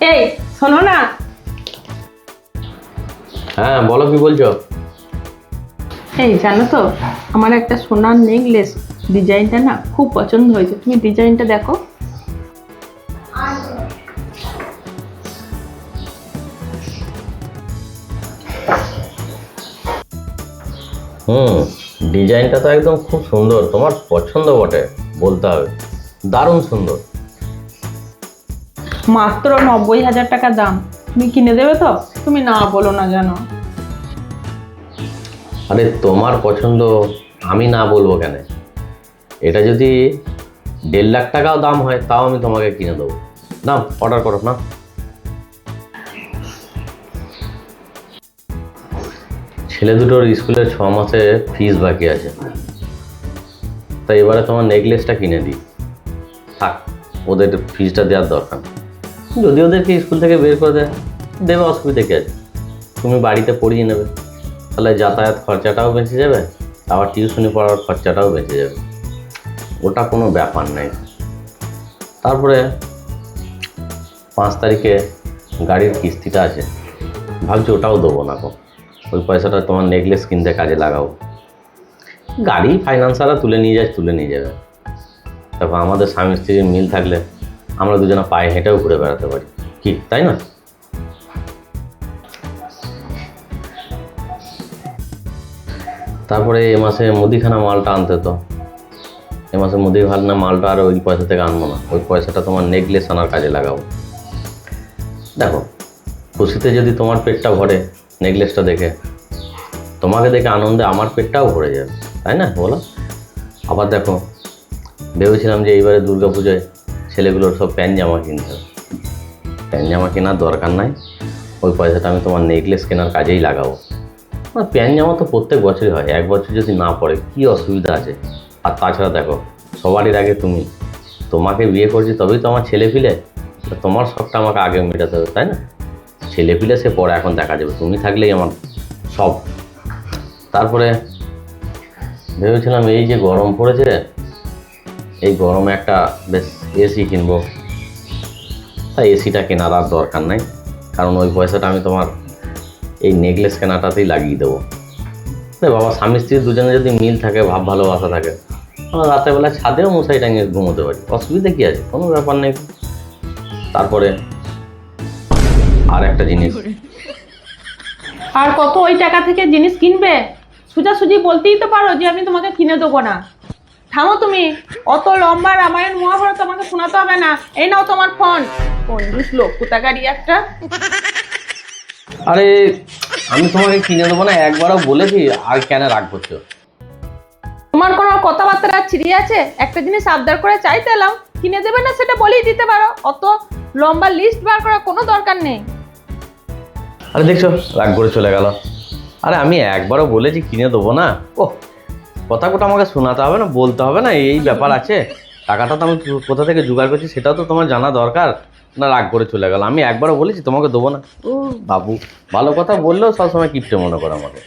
এই শোনো না। হ্যাঁ বলো, কি বলছো? এই জানো তো, আমার একটা সোনার নেকলেস ডিজাইনটা না খুব পছন্দ হয়েছে, তুমি ডিজাইনটা দেখো। হুম, ডিজাইনটা তো একদম খুব সুন্দর, তোমার পছন্দ বটে বলতে হবে, দারুণ সুন্দর। মাত্র 90,000 টাকা দাম, তুমি কিনে দেবে তো? তুমি না বলো না জানো। আরে তোমার পছন্দ, আমি না বলবো কেন? এটা যদি 1.5 লাখ টাকাও দাম হয় তাও আমি তোমাকে কিনে দেবো। নাও অর্ডার করো না। ছেলে দুটোর স্কুলের 6 মাসে ফিস বাকি আছে, তাই এবারে তোমার নেকলেসটা কিনে দিই। থাক, ওদের ফিসটা দেওয়ার দরকার নেই। যদি ওদেরকে স্কুল থেকে বের করে দেবে, অসুবিধা কী আছে? তুমি বাড়িতে পড়িয়ে নেবে, তাহলে যাতায়াত খরচাটাও বেঁচে যাবে, আবার টিউশনি পড়ার খরচাটাও বেঁচে যাবে, ওটা কোনো ব্যাপার নেই। তারপরে 5 তারিখে গাড়ির কিস্তিটা আছে, ভাবছি ওটাও দেবো না। ওই পয়সাটা তোমার নেকলেস কিনতে কাজে লাগাবো। গাড়ি ফাইন্যান্সাররা তুলে নিয়ে যাবে। তারপর আমাদের স্বামী স্ত্রীর মিল থাকলে আমরা দুজনে পায়ে হেঁটেও ঘুরে বেড়াতে পারি, কি তাই না? তারপরে এ মাসে মুদিখানা মালটা আনতে তো, এ মাসে মুদিখানা মালটা আর ওই পয়সা থেকে আনবো না, ওই পয়সাটা তোমার নেকলেস আনার কাজে লাগাবো। দেখো, খুশিতে যদি তোমার পেটটা ভরে নেকলেসটা দেখে, তোমাকে দেখে আনন্দে আমার পেটটাও ভরে যাবে, তাই না বলো? আবার দেখো, ভেবেছিলাম যে এইবারে দুর্গাপূজায় ছেলেগুলোর সব প্যান্ট জামা কিনতে হবে। প্যান্ট জামা কেনার দরকার নাই, ওই পয়সাটা আমি তোমার নেকলেস কেনার কাজেই লাগাবো। প্যান্ট জামা তো প্রত্যেক বছরই হয়, এক বছর যদি না পড়ে কী অসুবিধা আছে? আর তাছাড়া দেখো, সবারই আগে তোমাকে বিয়ে করছি তবেই তো আমার ছেলে পিলে, তোমার শখটা আমাকে আগে মেটাতে হবে, তাই না? ছেলে পিলে সে পরে এখন দেখা যাবে, তুমি থাকলেই আমার সব। তারপরে ভেবেছিলাম এই যে গরম পড়েছে, এই গরমে একটা বেশ এসি কিনবো, তাই এসিটা কেনার আর দরকার নাই, কারণ ওই পয়সাটা আমি তোমার এই নেকলেস কেনাটাতেই লাগিয়ে দেবো। বাবা, স্বামী স্ত্রী দুজনে যদি মিল থাকে, ভাব ভালোবাসা থাকে, আমরা রাতেরবেলা ছাদেও মশারি টাঙিয়ে ঘুমোতে পারি, অসুবিধা কী আছে? কোনো ব্যাপার নেই। তারপরে আর একটা জিনিস, আর কত ওই টাকা থেকে জিনিস কিনবে? সোজাসুজি বলতেই তো পারো যে আমি তোমাকে কিনে দেবো না। থামো তুমি, অত লম্বা রামায়ণ মহাভারত তোমাকে শোনাতে হবে না। এই নাও তোমার ফোন, কঞ্জুস লোক কোথাকারই একটা। আরে আমি তোমাকে কিনে দেবো না একবারও বলেছি, আর কেন রাগ করছো? তোমার কোনো কথাবার্তা ছিড়িয়ে আছে? একটা জিনিস আবদার করে চাইতে এলাম, কিনে দেবে না সেটা বলেই দিতে পারো, অত লম্বা লিস্ট বার করার কোনো দরকার নেই। আরে দেখছো, রাগ করে চলে গেল। আরে আমি একবারও বলেছি কিনে দেবো না। ও, কথা আমাকে শোনাতে হবে না, বলতে হবে না, এই ব্যাপার আছে। টাকাটা তো আমি কোথা থেকে জোগাড় করছি সেটাও তো তোমার জানা দরকার। না, রাগ করে চলে গেল। আমি একবারও বলেছি তোমাকে দেবো না। ও বাবু, ভালো কথা বললেও সবসময় কিপটে মনে করো আমাকে।